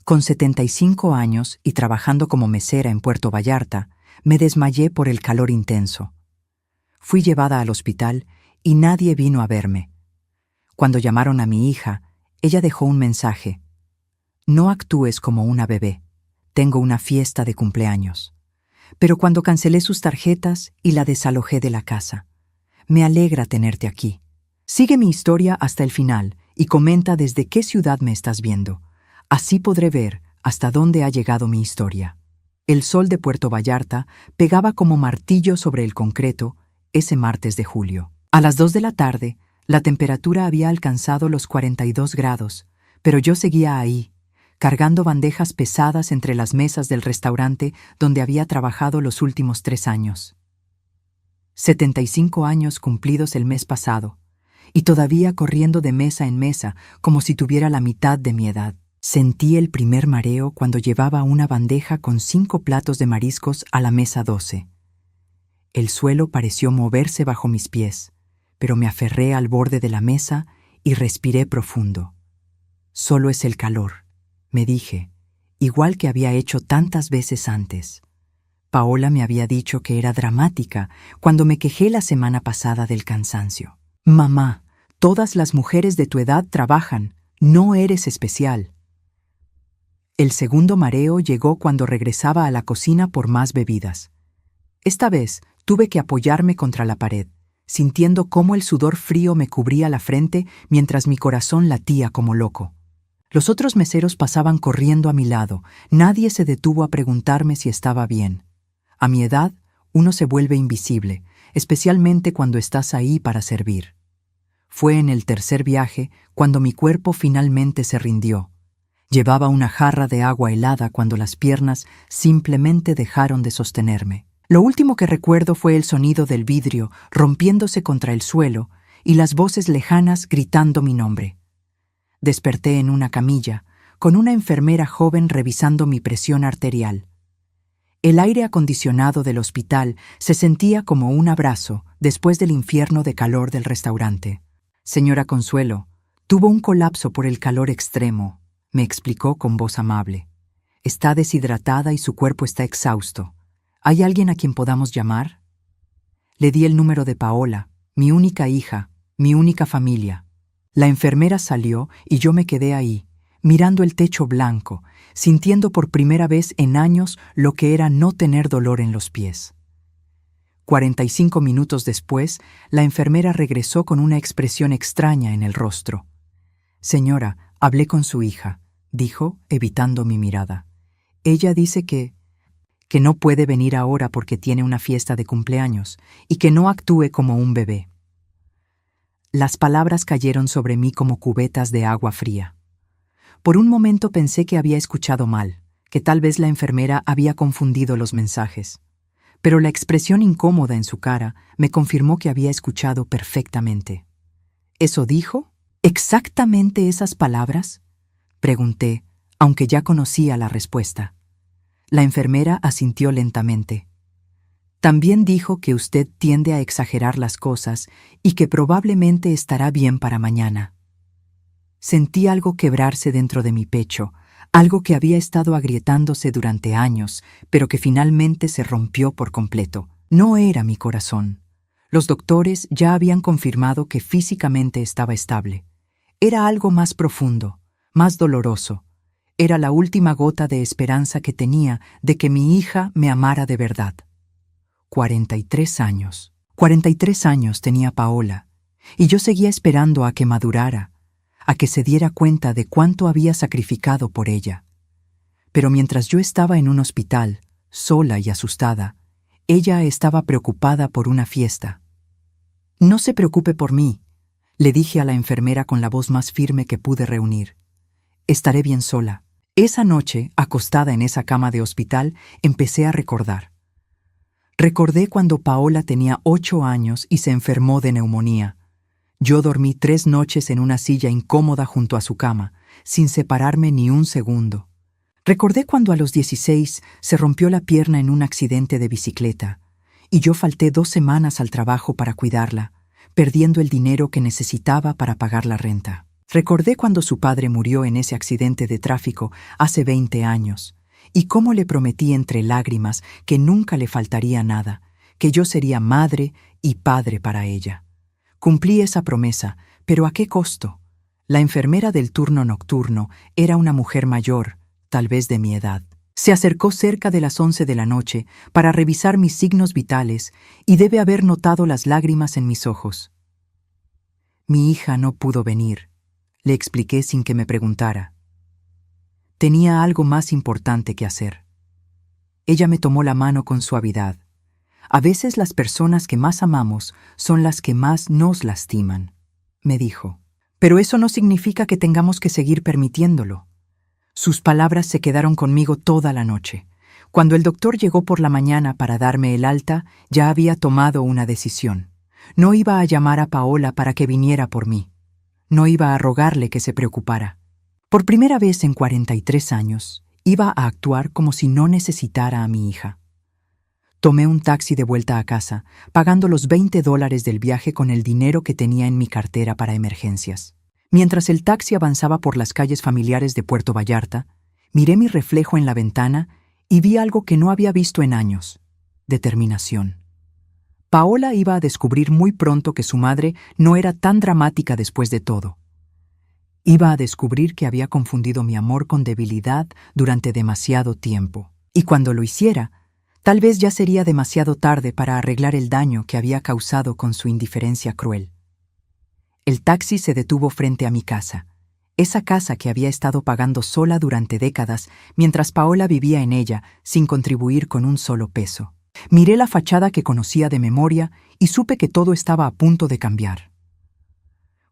Con 75 años y trabajando como mesera en Puerto Vallarta, me desmayé por el calor intenso. Fui llevada al hospital y nadie vino a verme. Cuando llamaron a mi hija, ella dejó un mensaje. No actúes como una bebé. Tengo una fiesta de cumpleaños. Pero cuando cancelé sus tarjetas y la desalojé de la casa. Me alegra tenerte aquí. Sigue mi historia hasta el final y comenta desde qué ciudad me estás viendo. Así podré ver hasta dónde ha llegado mi historia. El sol de Puerto Vallarta pegaba como martillo sobre el concreto ese martes de julio. A las 2 de la tarde, la temperatura había alcanzado los 42 grados, pero yo seguía ahí, cargando bandejas pesadas entre las mesas del restaurante donde había trabajado los últimos 3 años. 75 años cumplidos el mes pasado, y todavía corriendo de mesa en mesa como si tuviera la mitad de mi edad. Sentí el primer mareo cuando llevaba una bandeja con 5 platos de mariscos a la mesa 12. El suelo pareció moverse bajo mis pies, pero me aferré al borde de la mesa y respiré profundo. Solo es el calor, me dije, igual que había hecho tantas veces antes. Paola me había dicho que era dramática cuando me quejé la semana pasada del cansancio. Mamá, todas las mujeres de tu edad trabajan, no eres especial. El segundo mareo llegó cuando regresaba a la cocina por más bebidas. Esta vez tuve que apoyarme contra la pared, sintiendo cómo el sudor frío me cubría la frente mientras mi corazón latía como loco. Los otros meseros pasaban corriendo a mi lado, nadie se detuvo a preguntarme si estaba bien. A mi edad, uno se vuelve invisible, especialmente cuando estás ahí para servir. Fue en el tercer viaje cuando mi cuerpo finalmente se rindió. Llevaba una jarra de agua helada cuando las piernas simplemente dejaron de sostenerme. Lo último que recuerdo fue el sonido del vidrio rompiéndose contra el suelo y las voces lejanas gritando mi nombre. Desperté en una camilla, con una enfermera joven revisando mi presión arterial. El aire acondicionado del hospital se sentía como un abrazo después del infierno de calor del restaurante. Señora Consuelo, tuvo un colapso por el calor extremo, me explicó con voz amable. Está deshidratada y su cuerpo está exhausto. ¿Hay alguien a quien podamos llamar? Le di el número de Paola, mi única hija, mi única familia. La enfermera salió y yo me quedé ahí, mirando el techo blanco, sintiendo por primera vez en años lo que era no tener dolor en los pies. 45 minutos después, la enfermera regresó con una expresión extraña en el rostro. Señora, hablé con su hija, dijo, evitando mi mirada. Ella dice que no puede venir ahora porque tiene una fiesta de cumpleaños y que no actúe como un bebé. Las palabras cayeron sobre mí como cubetas de agua fría. Por un momento pensé que había escuchado mal, que tal vez la enfermera había confundido los mensajes. Pero la expresión incómoda en su cara me confirmó que había escuchado perfectamente. ¿Eso dijo? ¿Exactamente esas palabras? Pregunté, aunque ya conocía la respuesta. La enfermera asintió lentamente. También dijo que usted tiende a exagerar las cosas y que probablemente estará bien para mañana. Sentí algo quebrarse dentro de mi pecho, algo que había estado agrietándose durante años, pero que finalmente se rompió por completo. No era mi corazón. Los doctores ya habían confirmado que físicamente estaba estable. Era algo más profundo, más doloroso. Era la última gota de esperanza que tenía de que mi hija me amara de verdad. 43 años. 43 años tenía Paola, y yo seguía esperando a que madurara, a que se diera cuenta de cuánto había sacrificado por ella. Pero mientras yo estaba en un hospital, sola y asustada, ella estaba preocupada por una fiesta. No se preocupe por mí, le dije a la enfermera con la voz más firme que pude reunir. Estaré bien sola. Esa noche, acostada en esa cama de hospital, empecé a recordar. Recordé cuando Paola tenía 8 años y se enfermó de neumonía. Yo dormí 3 noches en una silla incómoda junto a su cama, sin separarme ni un segundo. Recordé cuando a los 16 se rompió la pierna en un accidente de bicicleta, y yo falté 2 semanas al trabajo para cuidarla, perdiendo el dinero que necesitaba para pagar la renta. Recordé cuando su padre murió en ese accidente de tráfico hace 20 años, y cómo le prometí entre lágrimas que nunca le faltaría nada, que yo sería madre y padre para ella. Cumplí esa promesa, pero ¿a qué costo? La enfermera del turno nocturno era una mujer mayor, tal vez de mi edad. Se acercó cerca de las 11 de la noche para revisar mis signos vitales y debe haber notado las lágrimas en mis ojos. Mi hija no pudo venir, le expliqué sin que me preguntara. Tenía algo más importante que hacer. Ella me tomó la mano con suavidad. A veces las personas que más amamos son las que más nos lastiman, me dijo. Pero eso no significa que tengamos que seguir permitiéndolo. Sus palabras se quedaron conmigo toda la noche. Cuando el doctor llegó por la mañana para darme el alta, ya había tomado una decisión. No iba a llamar a Paola para que viniera por mí. No iba a rogarle que se preocupara. Por primera vez en 43 años, iba a actuar como si no necesitara a mi hija. Tomé un taxi de vuelta a casa, pagando los $20 del viaje con el dinero que tenía en mi cartera para emergencias. Mientras el taxi avanzaba por las calles familiares de Puerto Vallarta, miré mi reflejo en la ventana y vi algo que no había visto en años: determinación. Paola iba a descubrir muy pronto que su madre no era tan dramática después de todo. Iba a descubrir que había confundido mi amor con debilidad durante demasiado tiempo. Y cuando lo hiciera, tal vez ya sería demasiado tarde para arreglar el daño que había causado con su indiferencia cruel. El taxi se detuvo frente a mi casa, esa casa que había estado pagando sola durante décadas mientras Paola vivía en ella sin contribuir con un solo peso. Miré la fachada que conocía de memoria y supe que todo estaba a punto de cambiar.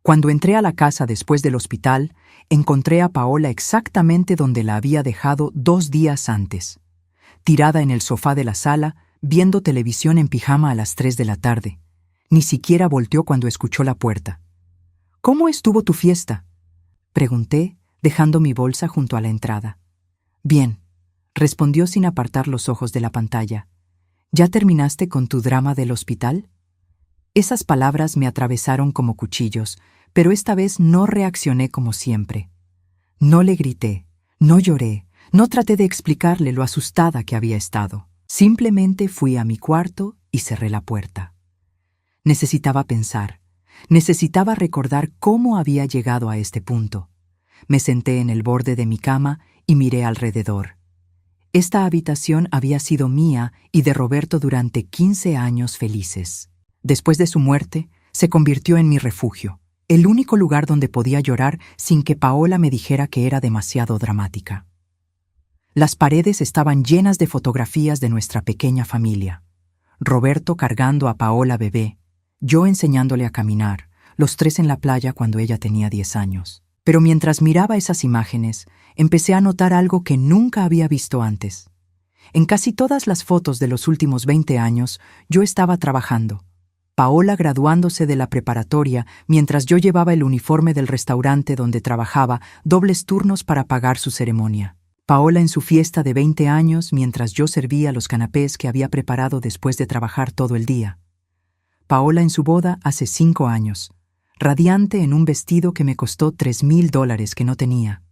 Cuando entré a la casa después del hospital, encontré a Paola exactamente donde la había dejado 2 días antes, tirada en el sofá de la sala, viendo televisión en pijama a las 3 de la tarde. Ni siquiera volteó cuando escuchó la puerta. «¿Cómo estuvo tu fiesta?», pregunté, dejando mi bolsa junto a la entrada. «Bien», respondió sin apartar los ojos de la pantalla. «¿Ya terminaste con tu drama del hospital?». Esas palabras me atravesaron como cuchillos, pero esta vez no reaccioné como siempre. No le grité, no lloré, no traté de explicarle lo asustada que había estado. Simplemente fui a mi cuarto y cerré la puerta. Necesitaba pensar. Necesitaba recordar cómo había llegado a este punto. Me senté en el borde de mi cama y miré alrededor. Esta habitación había sido mía y de Roberto durante 15 años felices. Después de su muerte, se convirtió en mi refugio, el único lugar donde podía llorar sin que Paola me dijera que era demasiado dramática. Las paredes estaban llenas de fotografías de nuestra pequeña familia. Roberto cargando a Paola bebé, yo enseñándole a caminar, los 3 en la playa cuando ella tenía 10 años. Pero mientras miraba esas imágenes, empecé a notar algo que nunca había visto antes. En casi todas las fotos de los últimos 20 años, yo estaba trabajando. Paola graduándose de la preparatoria mientras yo llevaba el uniforme del restaurante donde trabajaba, dobles turnos para pagar su ceremonia. Paola en su fiesta de 20 años mientras yo servía los canapés que había preparado después de trabajar todo el día. Paola en su boda hace 5 años, radiante en un vestido que me costó $3,000 que no tenía.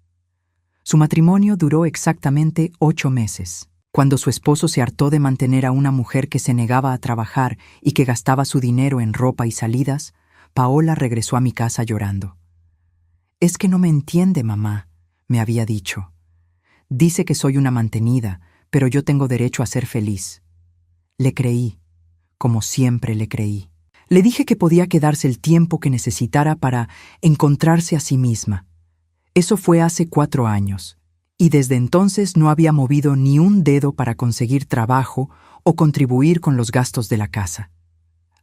Su matrimonio duró exactamente 8 meses. Cuando su esposo se hartó de mantener a una mujer que se negaba a trabajar y que gastaba su dinero en ropa y salidas, Paola regresó a mi casa llorando. «Es que no me entiende, mamá», me había dicho. «Dice que soy una mantenida, pero yo tengo derecho a ser feliz». Le creí, como siempre le creí. Le dije que podía quedarse el tiempo que necesitara para encontrarse a sí misma. Eso fue hace 4 años, y desde entonces no había movido ni un dedo para conseguir trabajo o contribuir con los gastos de la casa.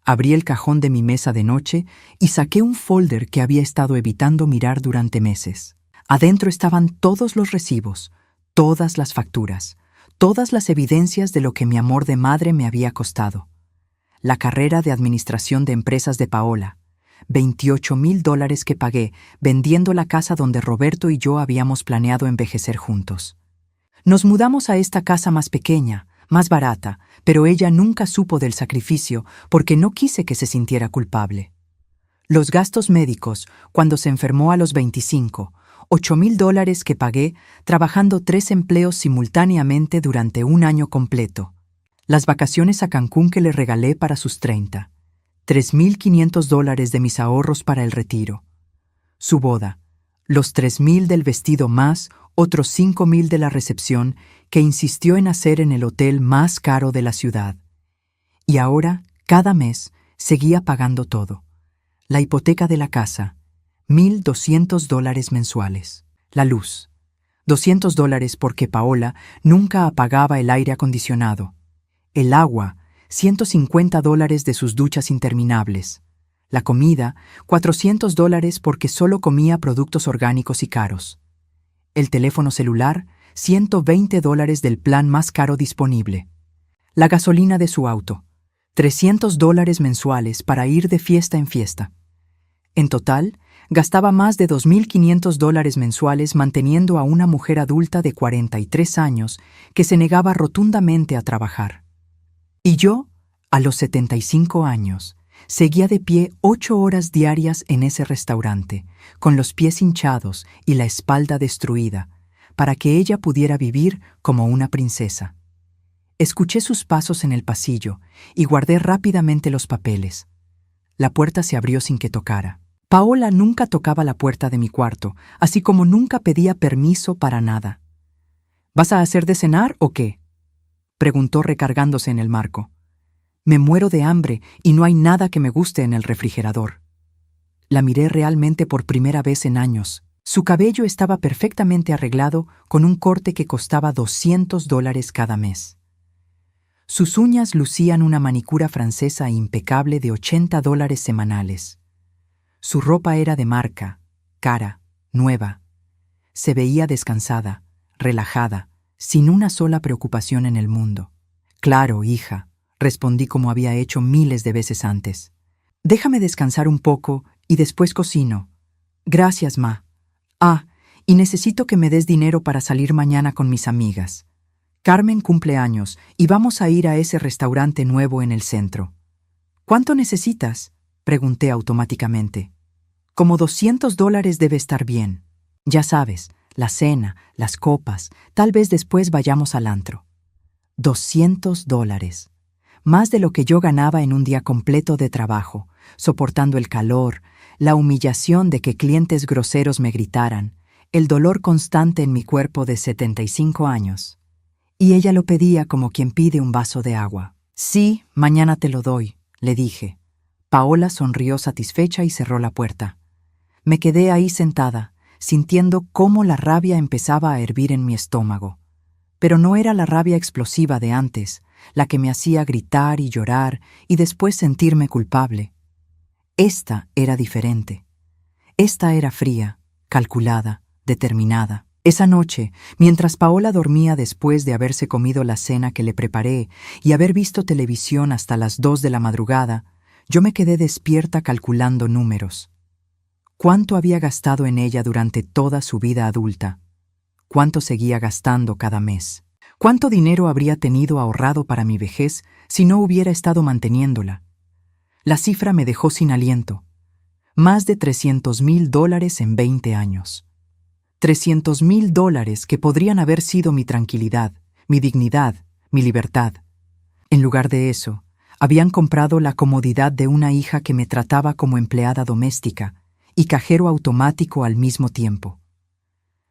Abrí el cajón de mi mesa de noche y saqué un folder que había estado evitando mirar durante meses. Adentro estaban todos los recibos, todas las facturas, todas las evidencias de lo que mi amor de madre me había costado. La carrera de administración de empresas de Paola, $28,000 que pagué vendiendo la casa donde Roberto y yo habíamos planeado envejecer juntos. Nos mudamos a esta casa más pequeña, más barata, pero ella nunca supo del sacrificio porque no quise que se sintiera culpable. Los gastos médicos, cuando se enfermó a los 25, $8,000 que pagué trabajando 3 empleos simultáneamente durante un año completo. Las vacaciones a Cancún que le regalé para sus 30. $3,500 de mis ahorros para el retiro. Su boda. Los 3,000 del vestido más otros 5,000 de la recepción que insistió en hacer en el hotel más caro de la ciudad. Y ahora, cada mes, seguía pagando todo. La hipoteca de la casa, $1,200 mensuales. La luz, $200 porque Paola nunca apagaba el aire acondicionado. El agua, $150 de sus duchas interminables. La comida, $400 porque solo comía productos orgánicos y caros. El teléfono celular, $120 del plan más caro disponible. La gasolina de su auto, $300 mensuales para ir de fiesta en fiesta. En total, gastaba más de $2,500 mensuales manteniendo a una mujer adulta de 43 años que se negaba rotundamente a trabajar. Y yo, a los 75 años, seguía de pie 8 horas diarias en ese restaurante, con los pies hinchados y la espalda destruida, para que ella pudiera vivir como una princesa. Escuché sus pasos en el pasillo y guardé rápidamente los papeles. La puerta se abrió sin que tocara. Paola nunca tocaba la puerta de mi cuarto, así como nunca pedía permiso para nada. ¿Vas a hacer de cenar o qué?, preguntó recargándose en el marco. Me muero de hambre y no hay nada que me guste en el refrigerador. La miré realmente por primera vez en años. Su cabello estaba perfectamente arreglado con un corte que costaba $200 cada mes. Sus uñas lucían una manicura francesa impecable de $80 semanales. Su ropa era de marca, cara, nueva. Se veía descansada, relajada, sin una sola preocupación en el mundo. Claro, hija, respondí como había hecho miles de veces antes. Déjame descansar un poco y después cocino. Gracias, ma. Y necesito que me des dinero para salir mañana con mis amigas. Carmen cumple años y vamos a ir a ese restaurante nuevo en el centro. ¿Cuánto necesitas?, pregunté automáticamente. Como $200 debe estar bien. Ya sabes, la cena, las copas, tal vez después vayamos al antro. $200. Más de lo que yo ganaba en un día completo de trabajo, soportando el calor, la humillación de que clientes groseros me gritaran, el dolor constante en mi cuerpo de 75 años. Y ella lo pedía como quien pide un vaso de agua. Sí, mañana te lo doy, le dije. Paola sonrió satisfecha y cerró la puerta. Me quedé ahí sentada, sintiendo cómo la rabia empezaba a hervir en mi estómago. Pero no era la rabia explosiva de antes, la que me hacía gritar y llorar y después sentirme culpable. Esta era diferente. Esta era fría, calculada, determinada. Esa noche, mientras Paola dormía después de haberse comido la cena que le preparé y haber visto televisión hasta las 2 de la madrugada, yo me quedé despierta calculando números. ¿Cuánto había gastado en ella durante toda su vida adulta? ¿Cuánto seguía gastando cada mes? ¿Cuánto dinero habría tenido ahorrado para mi vejez si no hubiera estado manteniéndola? La cifra me dejó sin aliento. Más de $300,000 en 20 años. $300,000 que podrían haber sido mi tranquilidad, mi dignidad, mi libertad. En lugar de eso, habían comprado la comodidad de una hija que me trataba como empleada doméstica y cajero automático al mismo tiempo.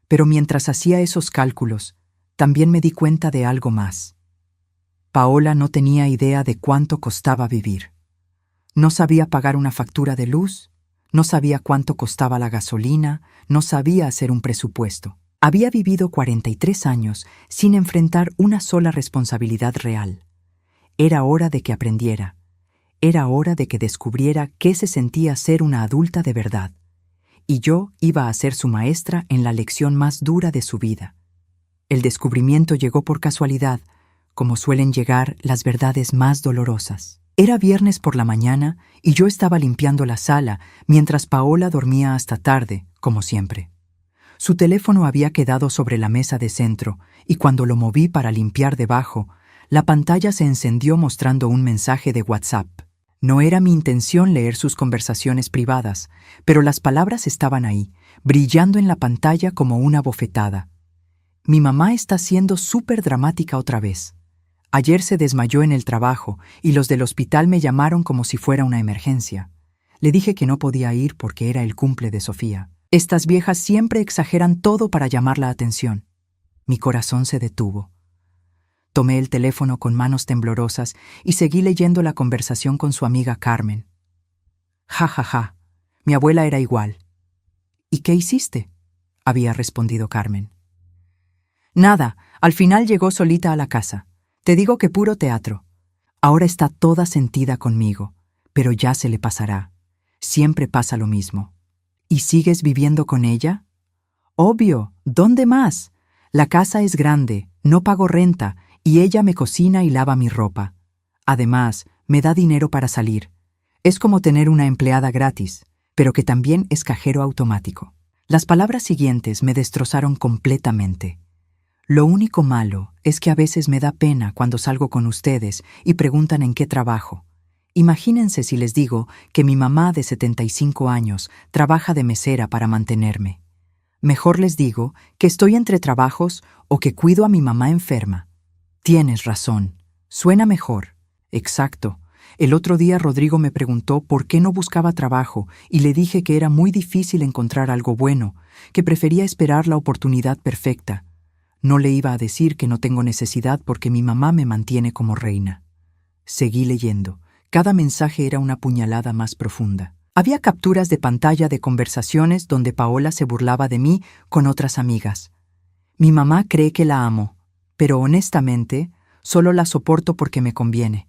Pero mientras hacía esos cálculos, también me di cuenta de algo más. Paola no tenía idea de cuánto costaba vivir. No sabía pagar una factura de luz, no sabía cuánto costaba la gasolina, no sabía hacer un presupuesto. Había vivido 43 años sin enfrentar una sola responsabilidad real. Era hora de que aprendiera. Era hora de que descubriera qué se sentía ser una adulta de verdad. Y yo iba a ser su maestra en la lección más dura de su vida. El descubrimiento llegó por casualidad, como suelen llegar las verdades más dolorosas. Era viernes por la mañana y yo estaba limpiando la sala mientras Paola dormía hasta tarde, como siempre. Su teléfono había quedado sobre la mesa de centro y cuando lo moví para limpiar debajo, la pantalla se encendió mostrando un mensaje de WhatsApp. No era mi intención leer sus conversaciones privadas, pero las palabras estaban ahí, brillando en la pantalla como una bofetada. Mi mamá está siendo súper dramática otra vez. Ayer se desmayó en el trabajo y los del hospital me llamaron como si fuera una emergencia. Le dije que no podía ir porque era el cumple de Sofía. Estas viejas siempre exageran todo para llamar la atención. Mi corazón se detuvo. Tomé el teléfono con manos temblorosas y seguí leyendo la conversación con su amiga Carmen. Ja, ja, ja. Mi abuela era igual. ¿Y qué hiciste?, había respondido Carmen. Nada, al final llegó solita a la casa. Te digo que puro teatro. Ahora está toda sentida conmigo, pero ya se le pasará. Siempre pasa lo mismo. ¿Y sigues viviendo con ella? Obvio, ¿dónde más? La casa es grande, no pago renta, y ella me cocina y lava mi ropa. Además, me da dinero para salir. Es como tener una empleada gratis, pero que también es cajero automático. Las palabras siguientes me destrozaron completamente. Lo único malo es que a veces me da pena cuando salgo con ustedes y preguntan en qué trabajo. Imagínense si les digo que mi mamá de 75 años trabaja de mesera para mantenerme. Mejor les digo que estoy entre trabajos o que cuido a mi mamá enferma. Tienes razón. Suena mejor. Exacto. El otro día Rodrigo me preguntó por qué no buscaba trabajo y le dije que era muy difícil encontrar algo bueno, que prefería esperar la oportunidad perfecta. No le iba a decir que no tengo necesidad porque mi mamá me mantiene como reina. Seguí leyendo. Cada mensaje era una puñalada más profunda. Había capturas de pantalla de conversaciones donde Paola se burlaba de mí con otras amigas. Mi mamá cree que la amo, pero honestamente, solo la soporto porque me conviene.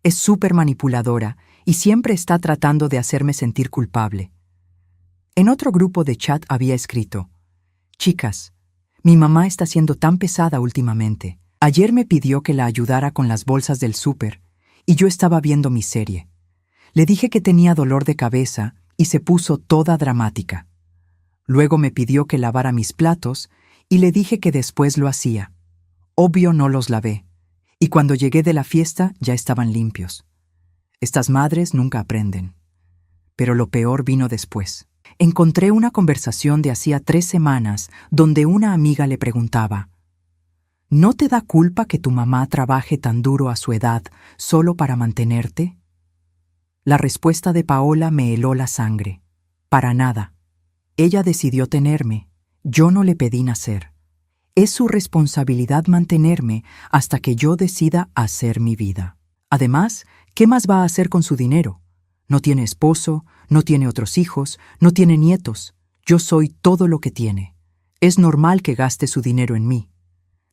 Es súper manipuladora y siempre está tratando de hacerme sentir culpable. En otro grupo de chat había escrito: Chicas, mi mamá está siendo tan pesada últimamente. Ayer me pidió que la ayudara con las bolsas del súper y yo estaba viendo mi serie. Le dije que tenía dolor de cabeza y se puso toda dramática. Luego me pidió que lavara mis platos y le dije que después lo hacía. Obvio no los lavé, y cuando llegué de la fiesta ya estaban limpios. Estas madres nunca aprenden. Pero lo peor vino después. Encontré una conversación de hacía 3 semanas donde una amiga le preguntaba: ¿No te da culpa que tu mamá trabaje tan duro a su edad solo para mantenerte? La respuesta de Paola me heló la sangre. Para nada. Ella decidió tenerme. Yo no le pedí nacer. Es su responsabilidad mantenerme hasta que yo decida hacer mi vida. Además, ¿qué más va a hacer con su dinero? No tiene esposo, no tiene otros hijos, no tiene nietos. Yo soy todo lo que tiene. Es normal que gaste su dinero en mí.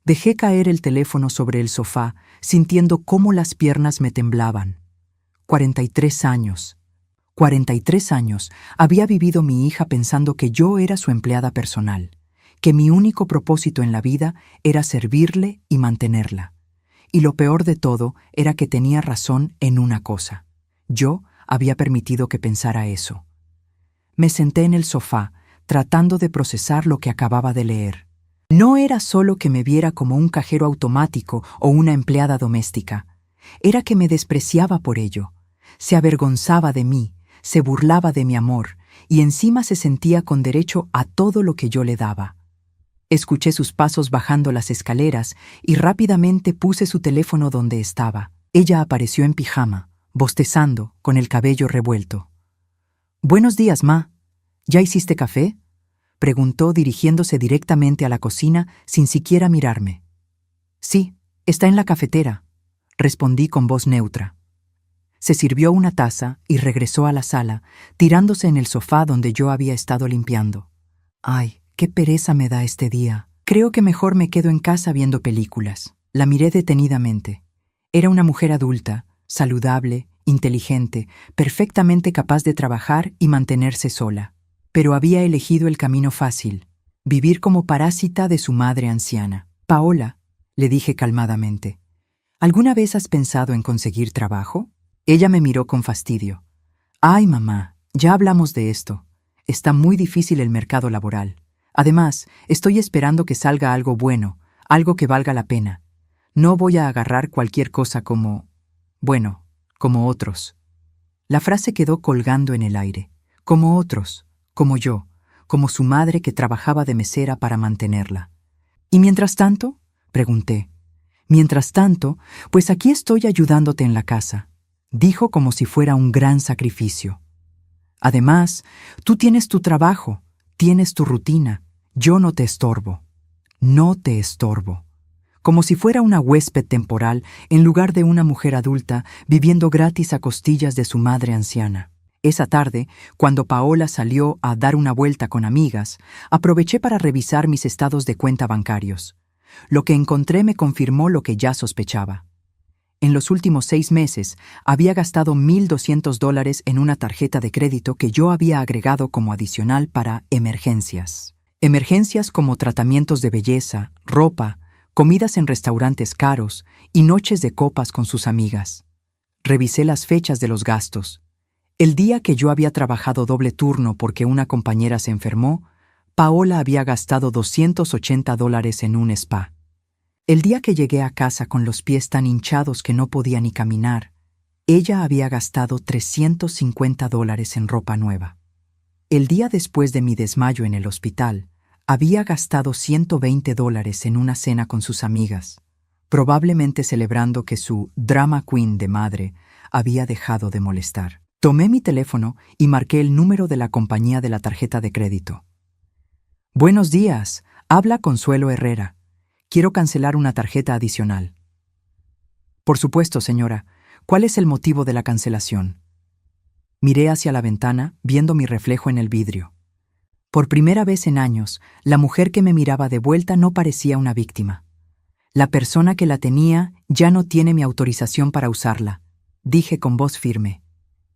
Dejé caer el teléfono sobre el sofá, sintiendo cómo las piernas me temblaban. 43 años. 43 años había vivido mi hija pensando que yo era su empleada personal, que mi único propósito en la vida era servirle y mantenerla. Y lo peor de todo era que tenía razón en una cosa. Yo había permitido que pensara eso. Me senté en el sofá, tratando de procesar lo que acababa de leer. No era solo que me viera como un cajero automático o una empleada doméstica. Era que me despreciaba por ello. Se avergonzaba de mí, se burlaba de mi amor, y encima se sentía con derecho a todo lo que yo le daba. Escuché sus pasos bajando las escaleras y rápidamente puse su teléfono donde estaba. Ella apareció en pijama, bostezando, con el cabello revuelto. «Buenos días, ma. ¿Ya hiciste café?», preguntó dirigiéndose directamente a la cocina sin siquiera mirarme. «Sí, está en la cafetera», respondí con voz neutra. Se sirvió una taza y regresó a la sala, tirándose en el sofá donde yo había estado limpiando. «Ay, qué pereza me da este día. Creo que mejor me quedo en casa viendo películas». La miré detenidamente. Era una mujer adulta, saludable, inteligente, perfectamente capaz de trabajar y mantenerse sola. Pero había elegido el camino fácil, vivir como parásita de su madre anciana. «Paola», le dije calmadamente, «¿alguna vez has pensado en conseguir trabajo?». Ella me miró con fastidio. «Ay, mamá, ya hablamos de esto. Está muy difícil el mercado laboral. Además, estoy esperando que salga algo bueno, algo que valga la pena. No voy a agarrar cualquier cosa como... bueno, como otros». La frase quedó colgando en el aire, como otros, como yo, como su madre que trabajaba de mesera para mantenerla. ¿Y mientras tanto? Pregunté. Mientras tanto, pues aquí estoy ayudándote en la casa, dijo como si fuera un gran sacrificio. Además, tú tienes tu trabajo, tienes tu rutina, yo no te estorbo. No te estorbo. Como si fuera una huésped temporal en lugar de una mujer adulta viviendo gratis a costillas de su madre anciana. Esa tarde, cuando Paola salió a dar una vuelta con amigas, aproveché para revisar mis estados de cuenta bancarios. Lo que encontré me confirmó lo que ya sospechaba. En los últimos 6 meses había gastado $1,200 en una tarjeta de crédito que yo había agregado como adicional para emergencias. Emergencias como tratamientos de belleza, ropa, comidas en restaurantes caros y noches de copas con sus amigas. Revisé las fechas de los gastos. El día que yo había trabajado doble turno porque una compañera se enfermó, Paola había gastado $280 en un spa. El día que llegué a casa con los pies tan hinchados que no podía ni caminar, ella había gastado $350 en ropa nueva. El día después de mi desmayo en el hospital, había gastado $120 en una cena con sus amigas, probablemente celebrando que su drama queen de madre había dejado de molestar. Tomé mi teléfono y marqué el número de la compañía de la tarjeta de crédito. Buenos días, habla Consuelo Herrera. Quiero cancelar una tarjeta adicional. Por supuesto, señora. ¿Cuál es el motivo de la cancelación? Miré hacia la ventana, viendo mi reflejo en el vidrio. Por primera vez en años, la mujer que me miraba de vuelta no parecía una víctima. La persona que la tenía ya no tiene mi autorización para usarla, dije con voz firme.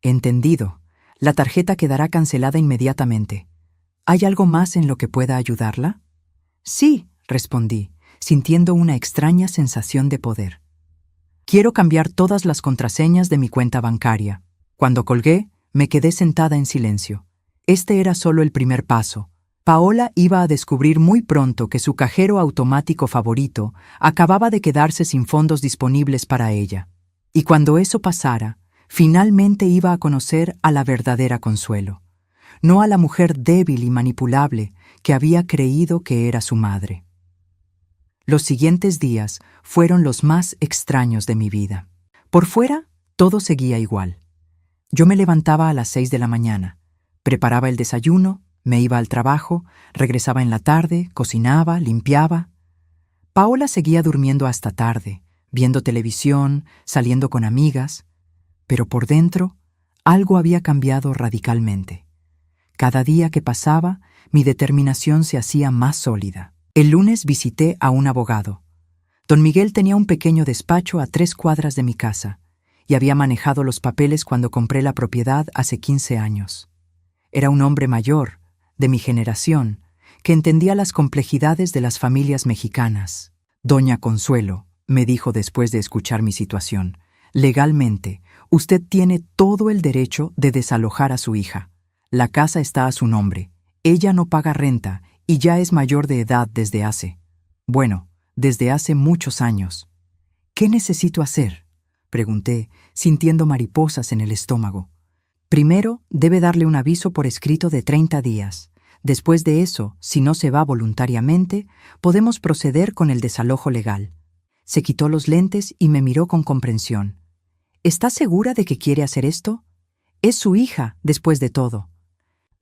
Entendido. La tarjeta quedará cancelada inmediatamente. ¿Hay algo más en lo que pueda ayudarla? Sí, respondí, sintiendo una extraña sensación de poder. Quiero cambiar todas las contraseñas de mi cuenta bancaria. Cuando colgué, me quedé sentada en silencio. Este era solo el primer paso. Paola iba a descubrir muy pronto que su cajero automático favorito acababa de quedarse sin fondos disponibles para ella. Y cuando eso pasara, finalmente iba a conocer a la verdadera Consuelo, no a la mujer débil y manipulable que había creído que era su madre. Los siguientes días fueron los más extraños de mi vida. Por fuera, todo seguía igual. Yo me levantaba a las 6 de la mañana, preparaba el desayuno, me iba al trabajo, regresaba en la tarde, cocinaba, limpiaba. Paola seguía durmiendo hasta tarde, viendo televisión, saliendo con amigas, pero por dentro algo había cambiado radicalmente. Cada día que pasaba, mi determinación se hacía más sólida. El lunes visité a un abogado. Don Miguel tenía un pequeño despacho a 3 cuadras de mi casa y había manejado los papeles cuando compré la propiedad hace 15 años. Era un hombre mayor, de mi generación, que entendía las complejidades de las familias mexicanas. Doña Consuelo, me dijo después de escuchar mi situación, legalmente, usted tiene todo el derecho de desalojar a su hija. La casa está a su nombre. Ella no paga renta y ya es mayor de edad desde hace muchos años. ¿Qué necesito hacer?, pregunté, sintiendo mariposas en el estómago. Primero, debe darle un aviso por escrito de 30 días. Después de eso, si no se va voluntariamente, podemos proceder con el desalojo legal. Se quitó los lentes y me miró con comprensión. ¿Está segura de que quiere hacer esto? Es su hija, después de todo.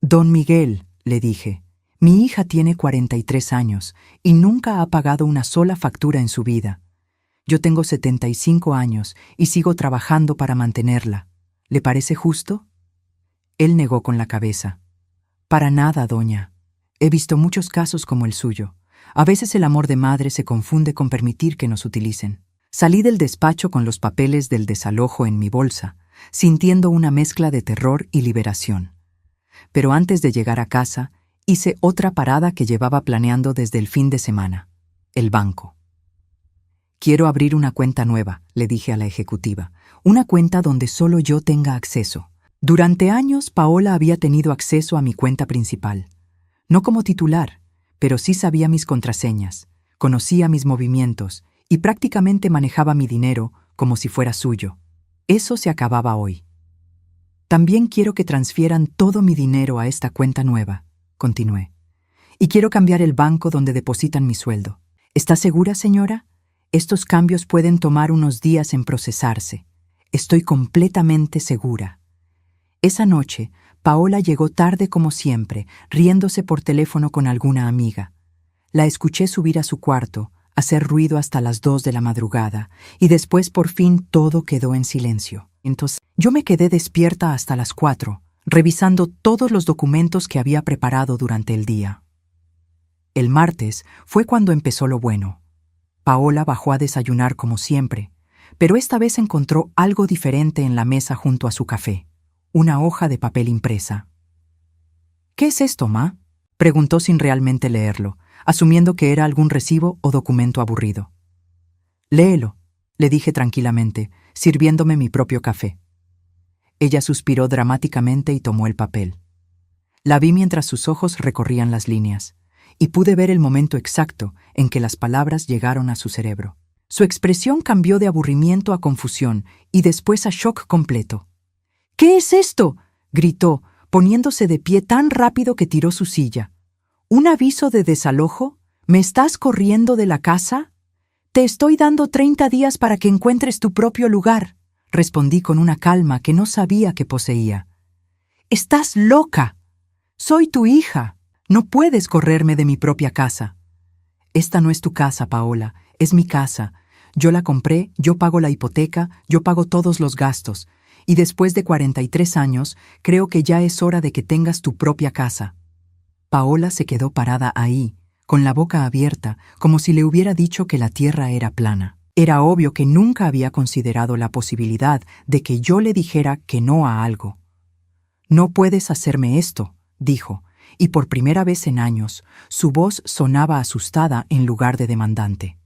Don Miguel, le dije, mi hija tiene 43 años y nunca ha pagado una sola factura en su vida. Yo tengo 75 años y sigo trabajando para mantenerla. ¿Le parece justo? Él negó con la cabeza. Para nada, doña. He visto muchos casos como el suyo. A veces el amor de madre se confunde con permitir que nos utilicen. Salí del despacho con los papeles del desalojo en mi bolsa, sintiendo una mezcla de terror y liberación. Pero antes de llegar a casa, hice otra parada que llevaba planeando desde el fin de semana: el banco. Quiero abrir una cuenta nueva, le dije a la ejecutiva, una cuenta donde solo yo tenga acceso. Durante años, Paola había tenido acceso a mi cuenta principal. No como titular, pero sí sabía mis contraseñas, conocía mis movimientos y prácticamente manejaba mi dinero como si fuera suyo. Eso se acababa hoy. También quiero que transfieran todo mi dinero a esta cuenta nueva, continué. Y quiero cambiar el banco donde depositan mi sueldo. ¿Está segura, señora? Estos cambios pueden tomar unos días en procesarse. Estoy completamente segura. Esa noche, Paola llegó tarde como siempre, riéndose por teléfono con alguna amiga. La escuché subir a su cuarto, hacer ruido hasta las 2 de la madrugada, y después por fin todo quedó en silencio. Entonces, yo me quedé despierta hasta las 4, revisando todos los documentos que había preparado durante el día. El martes fue cuando empezó lo bueno. Paola bajó a desayunar como siempre, pero esta vez encontró algo diferente en la mesa junto a su café, una hoja de papel impresa. ¿Qué es esto, ma?, preguntó sin realmente leerlo, asumiendo que era algún recibo o documento aburrido. Léelo, le dije tranquilamente, sirviéndome mi propio café. Ella suspiró dramáticamente y tomó el papel. La vi mientras sus ojos recorrían las líneas, y pude ver el momento exacto en que las palabras llegaron a su cerebro. Su expresión cambió de aburrimiento a confusión y después a shock completo. «¿Qué es esto?», gritó, poniéndose de pie tan rápido que tiró su silla. «¿Un aviso de desalojo? ¿Me estás corriendo de la casa? Te estoy dando 30 días para que encuentres tu propio lugar», respondí con una calma que no sabía que poseía. «Estás loca. Soy tu hija. No puedes correrme de mi propia casa». «Esta no es tu casa, Paola, es mi casa. Yo la compré, yo pago la hipoteca, yo pago todos los gastos. Y después de 43 años, creo que ya es hora de que tengas tu propia casa». Paola se quedó parada ahí, con la boca abierta, como si le hubiera dicho que la tierra era plana. Era obvio que nunca había considerado la posibilidad de que yo le dijera que no a algo. «No puedes hacerme esto», dijo, y por primera vez en años, su voz sonaba asustada en lugar de demandante.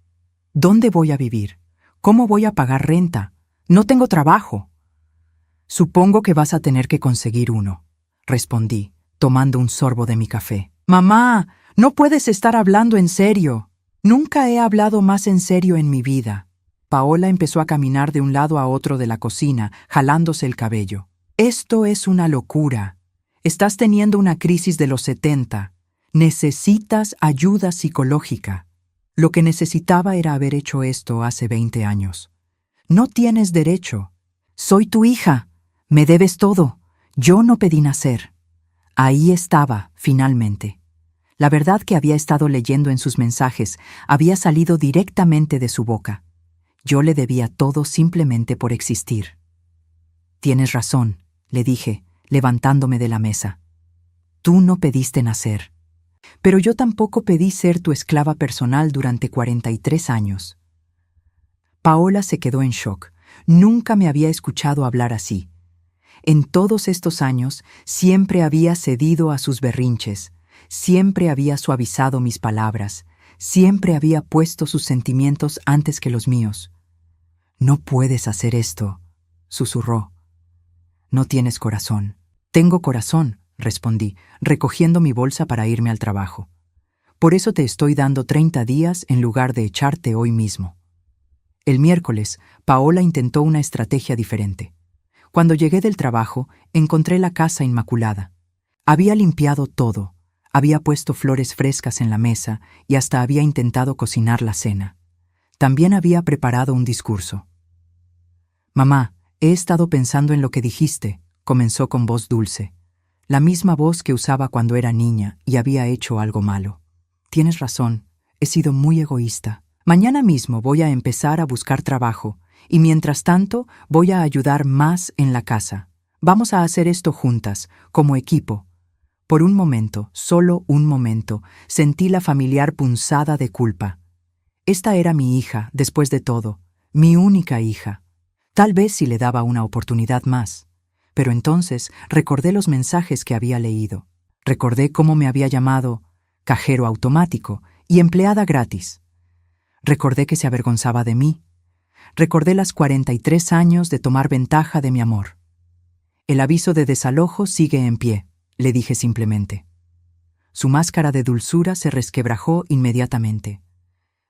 «¿Dónde voy a vivir? ¿Cómo voy a pagar renta? No tengo trabajo». «Supongo que vas a tener que conseguir uno», respondí, tomando un sorbo de mi café. «Mamá, no puedes estar hablando en serio». «Nunca he hablado más en serio en mi vida». Paola empezó a caminar de un lado a otro de la cocina, jalándose el cabello. «Esto es una locura. Estás teniendo una crisis de los 70. Necesitas ayuda psicológica. Lo que necesitaba era haber hecho esto hace 20 años. No tienes derecho. Soy tu hija. Me debes todo. Yo no pedí nacer». Ahí estaba, finalmente. La verdad que había estado leyendo en sus mensajes había salido directamente de su boca. Yo le debía todo simplemente por existir. «Tienes razón», le dije, levantándome de la mesa. «Tú no pediste nacer. Pero yo tampoco pedí ser tu esclava personal durante 43 años». Paola se quedó en shock. Nunca me había escuchado hablar así. En todos estos años siempre había cedido a sus berrinches, siempre había suavizado mis palabras, siempre había puesto sus sentimientos antes que los míos. «No puedes hacer esto», susurró. «No tienes corazón». «Tengo corazón», respondí, recogiendo mi bolsa para irme al trabajo. «Por eso te estoy dando 30 días en lugar de echarte hoy mismo». El miércoles, Paola intentó una estrategia diferente. Cuando llegué del trabajo, encontré la casa inmaculada. Había limpiado todo, había puesto flores frescas en la mesa y hasta había intentado cocinar la cena. También había preparado un discurso. «Mamá, he estado pensando en lo que dijiste», comenzó con voz dulce, la misma voz que usaba cuando era niña y había hecho algo malo. «Tienes razón, he sido muy egoísta. Mañana mismo voy a empezar a buscar trabajo y mientras tanto voy a ayudar más en la casa. Vamos a hacer esto juntas, como equipo». Por un momento, solo un momento, sentí la familiar punzada de culpa. Esta era mi hija, después de todo, mi única hija. Tal vez si le daba una oportunidad más. Pero entonces recordé los mensajes que había leído. Recordé cómo me había llamado cajero automático y empleada gratis. Recordé que se avergonzaba de mí. Recordé las 43 años de tomar ventaja de mi amor. «El aviso de desalojo sigue en pie», le dije simplemente. Su máscara de dulzura se resquebrajó inmediatamente.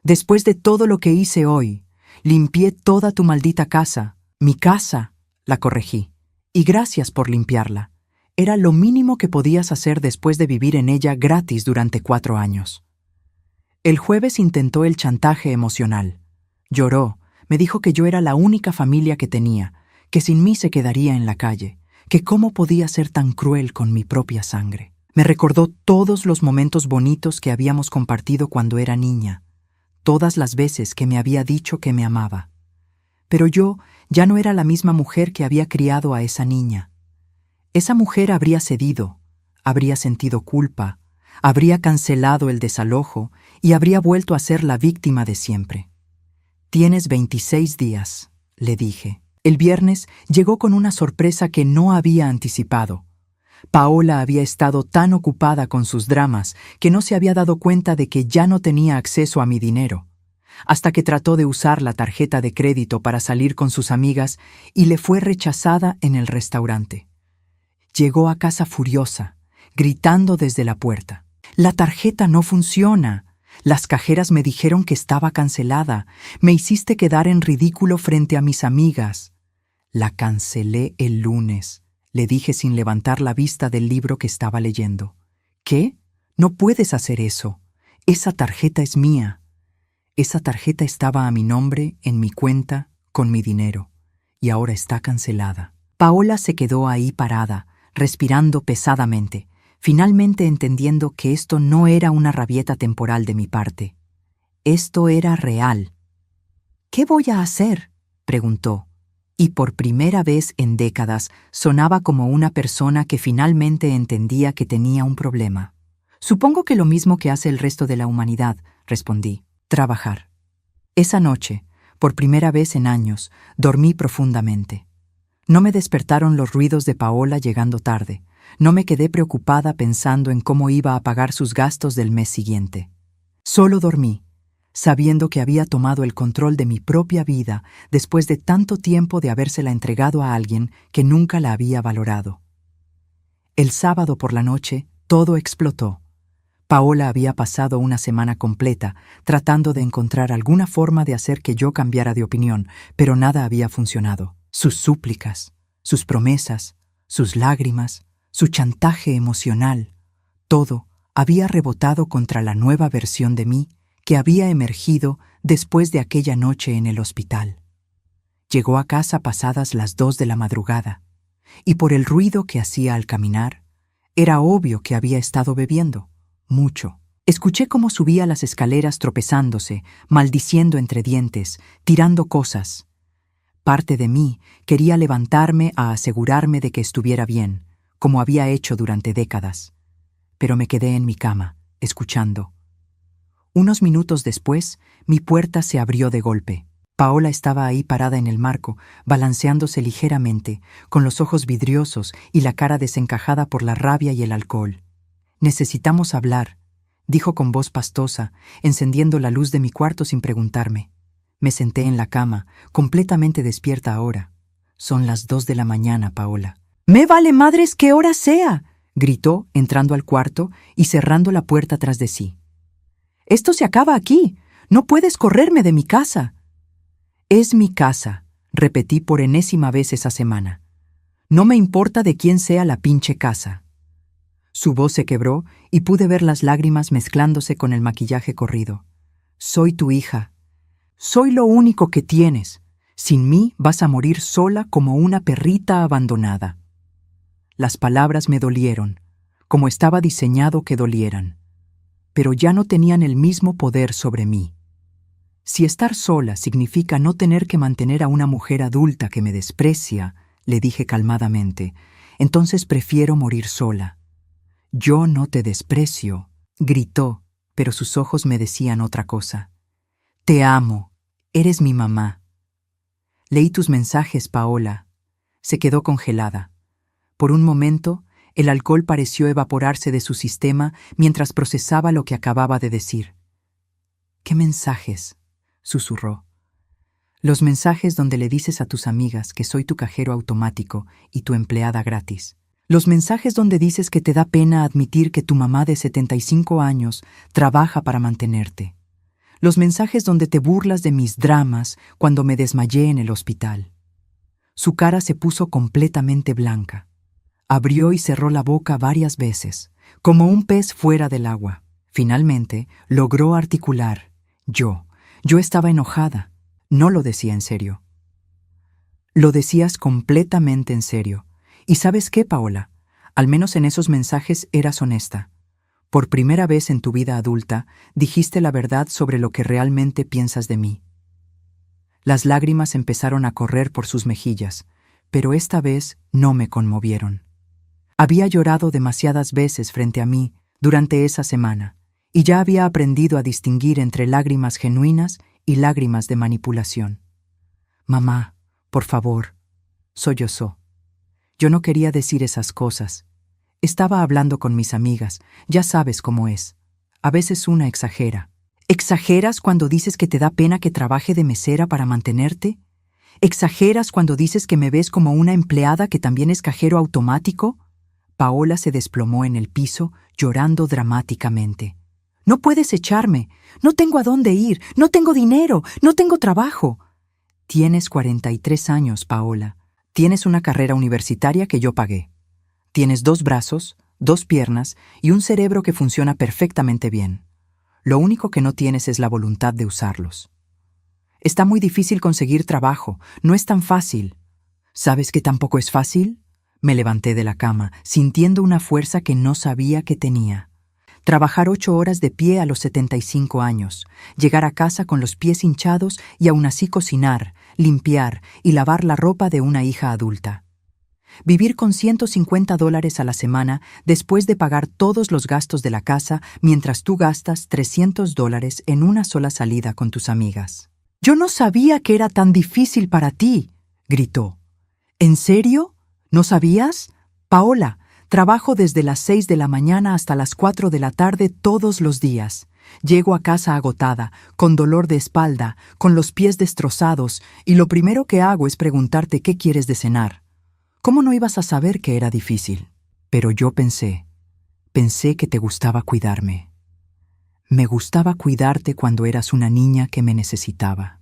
«Después de todo lo que hice hoy, limpié toda tu maldita casa». «Mi casa», la corregí. Y gracias por limpiarla. Era lo mínimo que podías hacer después de vivir en ella gratis durante 4 años. El jueves intentó el chantaje emocional. Lloró, me dijo que yo era la única familia que tenía, que sin mí se quedaría en la calle, que cómo podía ser tan cruel con mi propia sangre. Me recordó todos los momentos bonitos que habíamos compartido cuando era niña, todas las veces que me había dicho que me amaba. Pero yo ya no era la misma mujer que había criado a esa niña. Esa mujer habría cedido, habría sentido culpa, habría cancelado el desalojo y habría vuelto a ser la víctima de siempre. «Tienes 26 días», le dije. El viernes llegó con una sorpresa que no había anticipado. Paola había estado tan ocupada con sus dramas que no se había dado cuenta de que ya no tenía acceso a mi dinero, hasta que trató de usar la tarjeta de crédito para salir con sus amigas y le fue rechazada en el restaurante. Llegó a casa furiosa, gritando desde la puerta. «La tarjeta no funciona. Las cajeras me dijeron que estaba cancelada. Me hiciste quedar en ridículo frente a mis amigas». «La cancelé el lunes», le dije sin levantar la vista del libro que estaba leyendo. «¿Qué? No puedes hacer eso. Esa tarjeta es mía». Esa tarjeta estaba a mi nombre, en mi cuenta, con mi dinero, y ahora está cancelada. Paola se quedó ahí parada, respirando pesadamente, finalmente entendiendo que esto no era una rabieta temporal de mi parte. Esto era real. «¿Qué voy a hacer?», preguntó, y por primera vez en décadas sonaba como una persona que finalmente entendía que tenía un problema. «Supongo que lo mismo que hace el resto de la humanidad», respondí. «Trabajar». Esa noche, por primera vez en años, dormí profundamente. No me despertaron los ruidos de Paola llegando tarde. No me quedé preocupada pensando en cómo iba a pagar sus gastos del mes siguiente. Solo dormí, sabiendo que había tomado el control de mi propia vida después de tanto tiempo de habérsela entregado a alguien que nunca la había valorado. El sábado por la noche, todo explotó. Paola había pasado una semana completa tratando de encontrar alguna forma de hacer que yo cambiara de opinión, pero nada había funcionado. Sus súplicas, sus promesas, sus lágrimas, su chantaje emocional, todo había rebotado contra la nueva versión de mí que había emergido después de aquella noche en el hospital. Llegó a casa pasadas las 2 de la madrugada, y por el ruido que hacía al caminar, era obvio que había estado bebiendo, mucho. Escuché cómo subía las escaleras tropezándose, maldiciendo entre dientes, tirando cosas. Parte de mí quería levantarme a asegurarme de que estuviera bien, como había hecho durante décadas. Pero me quedé en mi cama, escuchando. Unos minutos después, mi puerta se abrió de golpe. Paola estaba ahí parada en el marco, balanceándose ligeramente, con los ojos vidriosos y la cara desencajada por la rabia y el alcohol. «Necesitamos hablar», dijo con voz pastosa, encendiendo la luz de mi cuarto sin preguntarme. Me senté en la cama, completamente despierta ahora. «Son las 2 de la mañana, Paola». «¡Me vale madres qué hora sea!», gritó, entrando al cuarto y cerrando la puerta tras de sí. «Esto se acaba aquí. No puedes correrme de mi casa». «Es mi casa», repetí por enésima vez esa semana. «No me importa de quién sea la pinche casa». Su voz se quebró y pude ver las lágrimas mezclándose con el maquillaje corrido. «Soy tu hija. Soy lo único que tienes. Sin mí vas a morir sola como una perrita abandonada». Las palabras me dolieron, como estaba diseñado que dolieran, pero ya no tenían el mismo poder sobre mí. Si estar sola significa no tener que mantener a una mujer adulta que me desprecia, le dije calmadamente, entonces prefiero morir sola. «Yo no te desprecio», gritó, pero sus ojos me decían otra cosa. «Te amo. Eres mi mamá». «Leí tus mensajes, Paola». Se quedó congelada. Por un momento, el alcohol pareció evaporarse de su sistema mientras procesaba lo que acababa de decir. «¿Qué mensajes?», susurró. «Los mensajes donde le dices a tus amigas que soy tu cajero automático y tu empleada gratis. Los mensajes donde dices que te da pena admitir que tu mamá de 75 años trabaja para mantenerte. Los mensajes donde te burlas de mis dramas cuando me desmayé en el hospital. Su cara se puso completamente blanca. Abrió y cerró la boca varias veces, como un pez fuera del agua. Finalmente, logró articular. Yo estaba enojada. No lo decía en serio. Lo decías completamente en serio. ¿Y sabes qué, Paola? Al menos en esos mensajes eras honesta. Por primera vez en tu vida adulta, dijiste la verdad sobre lo que realmente piensas de mí. Las lágrimas empezaron a correr por sus mejillas, pero esta vez no me conmovieron. Había llorado demasiadas veces frente a mí durante esa semana, y ya había aprendido a distinguir entre lágrimas genuinas y lágrimas de manipulación. Mamá, por favor, sollozó. Yo no quería decir esas cosas. Estaba hablando con mis amigas, ya sabes cómo es. A veces una exagera. ¿Exageras cuando dices que te da pena que trabaje de mesera para mantenerte? ¿Exageras cuando dices que me ves como una empleada que también es cajero automático? Paola se desplomó en el piso, llorando dramáticamente. No puedes echarme. No tengo a dónde ir. No tengo dinero. No tengo trabajo. Tienes 43 años, Paola. Tienes una carrera universitaria que yo pagué. Tienes 2 brazos, 2 piernas y un cerebro que funciona perfectamente bien. Lo único que no tienes es la voluntad de usarlos. Está muy difícil conseguir trabajo. No es tan fácil. ¿Sabes que tampoco es fácil? Me levanté de la cama, sintiendo una fuerza que no sabía que tenía. Trabajar 8 horas de pie a los 75 años, llegar a casa con los pies hinchados y aún así cocinar, limpiar y lavar la ropa de una hija adulta. Vivir con $150 a la semana después de pagar todos los gastos de la casa mientras tú gastas $300 en una sola salida con tus amigas. «Yo no sabía que era tan difícil para ti», gritó. «¿En serio? ¿No sabías? Paola, trabajo desde las 6 de la mañana hasta las 4 de la tarde todos los días. Llego a casa agotada, con dolor de espalda, con los pies destrozados, y lo primero que hago es preguntarte qué quieres de cenar. ¿Cómo no ibas a saber que era difícil? Pero yo pensé que te gustaba cuidarme. Me gustaba cuidarte cuando eras una niña que me necesitaba.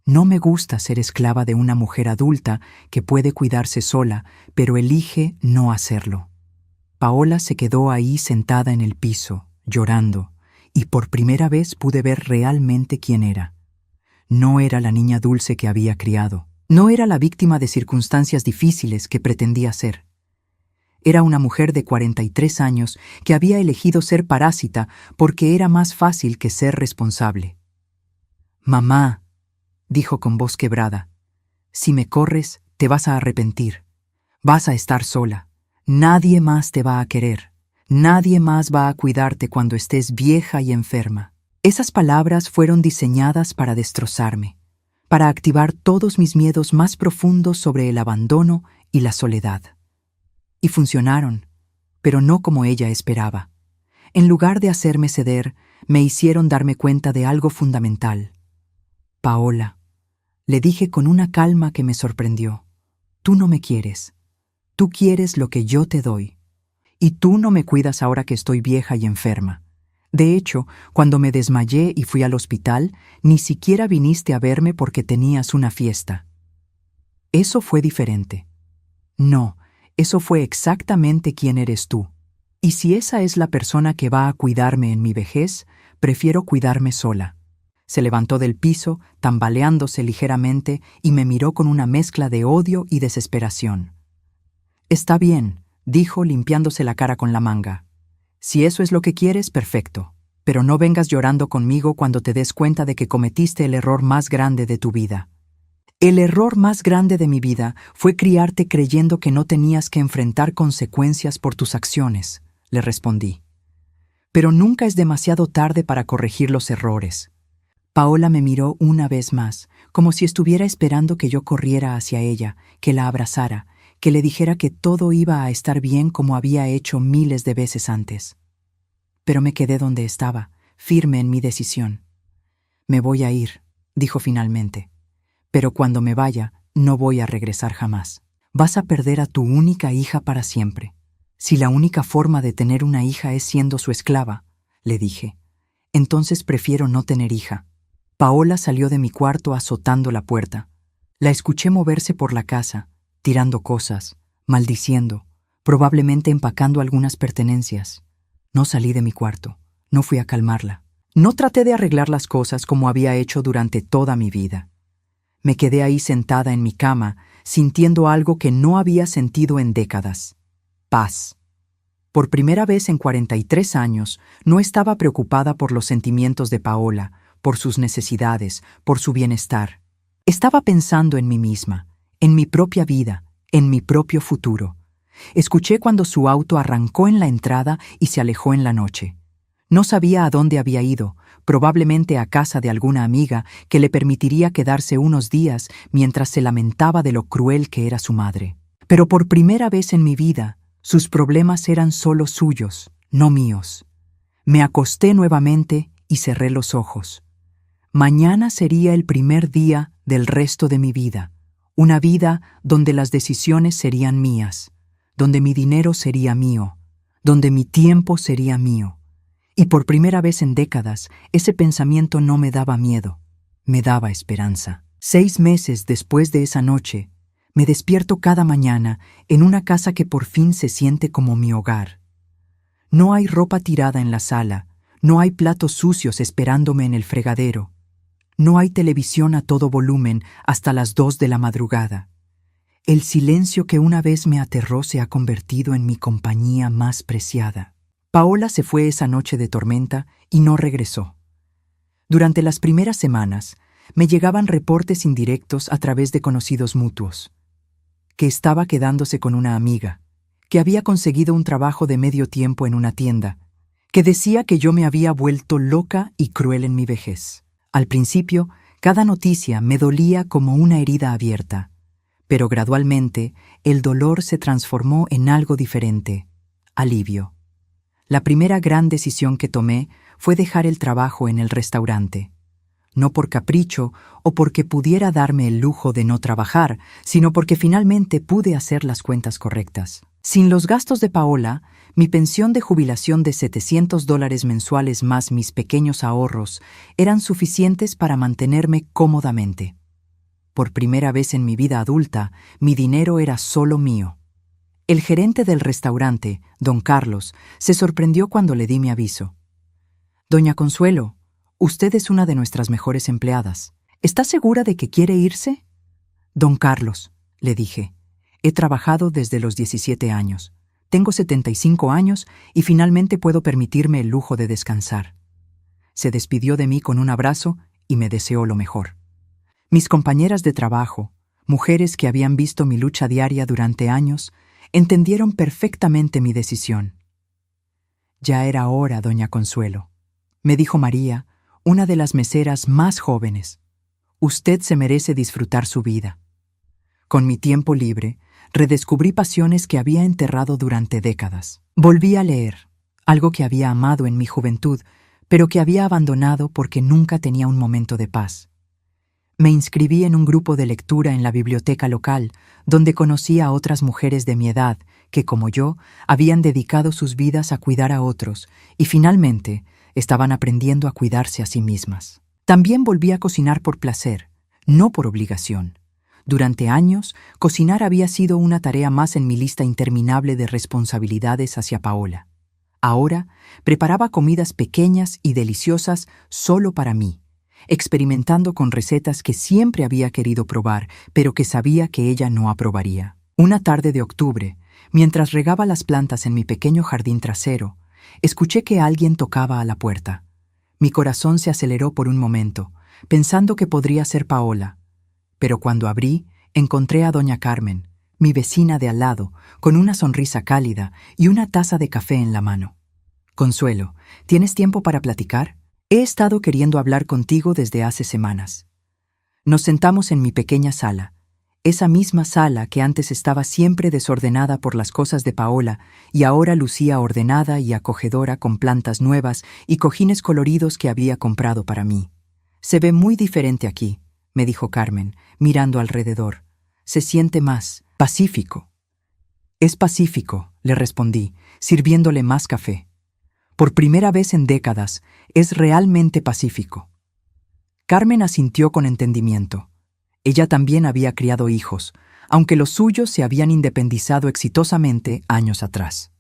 No me gusta ser esclava de una mujer adulta que puede cuidarse sola, pero elige no hacerlo». Paola se quedó ahí sentada en el piso, llorando, y por primera vez pude ver realmente quién era. No era la niña dulce que había criado. No era la víctima de circunstancias difíciles que pretendía ser. Era una mujer de 43 años que había elegido ser parásita porque era más fácil que ser responsable. «Mamá», dijo con voz quebrada, «si me corres, te vas a arrepentir. Vas a estar sola. Nadie más te va a querer. Nadie más va a cuidarte cuando estés vieja y enferma». Esas palabras fueron diseñadas para destrozarme, para activar todos mis miedos más profundos sobre el abandono y la soledad. Y funcionaron, pero no como ella esperaba. En lugar de hacerme ceder, me hicieron darme cuenta de algo fundamental. «Paola», le dije con una calma que me sorprendió, «tú no me quieres. Tú quieres lo que yo te doy. Y tú no me cuidas ahora que estoy vieja y enferma. De hecho, cuando me desmayé y fui al hospital, ni siquiera viniste a verme porque tenías una fiesta. Eso fue diferente. No, eso fue exactamente quién eres tú. Y si esa es la persona que va a cuidarme en mi vejez, prefiero cuidarme sola». Se levantó del piso, tambaleándose ligeramente, y me miró con una mezcla de odio y desesperación. «Está bien», dijo limpiándose la cara con la manga. «Si eso es lo que quieres, perfecto. Pero no vengas llorando conmigo cuando te des cuenta de que cometiste el error más grande de tu vida». «El error más grande de mi vida fue criarte creyendo que no tenías que enfrentar consecuencias por tus acciones», le respondí. «Pero nunca es demasiado tarde para corregir los errores». Paola me miró una vez más, como si estuviera esperando que yo corriera hacia ella, que la abrazara, que le dijera que todo iba a estar bien como había hecho miles de veces antes. Pero me quedé donde estaba, firme en mi decisión. «Me voy a ir», dijo finalmente. «Pero cuando me vaya, no voy a regresar jamás. Vas a perder a tu única hija para siempre. Si la única forma de tener una hija es siendo su esclava», le dije, «entonces prefiero no tener hija». Paola salió de mi cuarto azotando la puerta. La escuché moverse por la casa, tirando cosas, maldiciendo, probablemente empacando algunas pertenencias. No salí de mi cuarto, no fui a calmarla. No traté de arreglar las cosas como había hecho durante toda mi vida. Me quedé ahí sentada en mi cama, sintiendo algo que no había sentido en décadas: paz. Por primera vez en 43 años, no estaba preocupada por los sentimientos de Paola, por sus necesidades, por su bienestar. Estaba pensando en mí misma, en mi propia vida, en mi propio futuro. Escuché cuando su auto arrancó en la entrada y se alejó en la noche. No sabía a dónde había ido, probablemente a casa de alguna amiga que le permitiría quedarse unos días mientras se lamentaba de lo cruel que era su madre. Pero por primera vez en mi vida, sus problemas eran solo suyos, no míos. Me acosté nuevamente y cerré los ojos. Mañana sería el primer día del resto de mi vida, una vida donde las decisiones serían mías, donde mi dinero sería mío, donde mi tiempo sería mío. Y por primera vez en décadas, ese pensamiento no me daba miedo, me daba esperanza. 6 meses después de esa noche, me despierto cada mañana en una casa que por fin se siente como mi hogar. No hay ropa tirada en la sala, no hay platos sucios esperándome en el fregadero. No hay televisión a todo volumen hasta las 2 de la madrugada. El silencio que una vez me aterró se ha convertido en mi compañía más preciada. Paola se fue esa noche de tormenta y no regresó. Durante las primeras semanas, me llegaban reportes indirectos a través de conocidos mutuos: que estaba quedándose con una amiga, que había conseguido un trabajo de medio tiempo en una tienda, que decía que yo me había vuelto loca y cruel en mi vejez. Al principio, cada noticia me dolía como una herida abierta, pero gradualmente el dolor se transformó en algo diferente: alivio. La primera gran decisión que tomé fue dejar el trabajo en el restaurante. No por capricho o porque pudiera darme el lujo de no trabajar, sino porque finalmente pude hacer las cuentas correctas. Sin los gastos de Paola, mi pensión de jubilación de $700 mensuales más mis pequeños ahorros eran suficientes para mantenerme cómodamente. Por primera vez en mi vida adulta, mi dinero era solo mío. El gerente del restaurante, don Carlos, se sorprendió cuando le di mi aviso. «Doña Consuelo, usted es una de nuestras mejores empleadas. ¿Está segura de que quiere irse?» «Don Carlos», le dije, «he trabajado desde los 17 años. Tengo 75 años y finalmente puedo permitirme el lujo de descansar». Se despidió de mí con un abrazo y me deseó lo mejor. Mis compañeras de trabajo, mujeres que habían visto mi lucha diaria durante años, entendieron perfectamente mi decisión. «Ya era hora, doña Consuelo», me dijo María, una de las meseras más jóvenes. «Usted se merece disfrutar su vida». Con mi tiempo libre, redescubrí pasiones que había enterrado durante décadas. Volví a leer, algo que había amado en mi juventud, pero que había abandonado porque nunca tenía un momento de paz. Me inscribí en un grupo de lectura en la biblioteca local, donde conocí a otras mujeres de mi edad que, como yo, habían dedicado sus vidas a cuidar a otros y finalmente estaban aprendiendo a cuidarse a sí mismas. También volví a cocinar por placer, no por obligación. Durante años, cocinar había sido una tarea más en mi lista interminable de responsabilidades hacia Paola. Ahora, preparaba comidas pequeñas y deliciosas solo para mí, experimentando con recetas que siempre había querido probar, pero que sabía que ella no aprobaría. Una tarde de octubre, mientras regaba las plantas en mi pequeño jardín trasero, escuché que alguien tocaba a la puerta. Mi corazón se aceleró por un momento, pensando que podría ser Paola. Pero cuando abrí, encontré a doña Carmen, mi vecina de al lado, con una sonrisa cálida y una taza de café en la mano. «Consuelo, ¿tienes tiempo para platicar? He estado queriendo hablar contigo desde hace semanas». Nos sentamos en mi pequeña sala, esa misma sala que antes estaba siempre desordenada por las cosas de Paola y ahora lucía ordenada y acogedora con plantas nuevas y cojines coloridos que había comprado para mí. «Se ve muy diferente aquí», me dijo Carmen, mirando alrededor. «Se siente más pacífico». «Es pacífico», le respondí, sirviéndole más café. «Por primera vez en décadas, es realmente pacífico». Carmen asintió con entendimiento. Ella también había criado hijos, aunque los suyos se habían independizado exitosamente años atrás.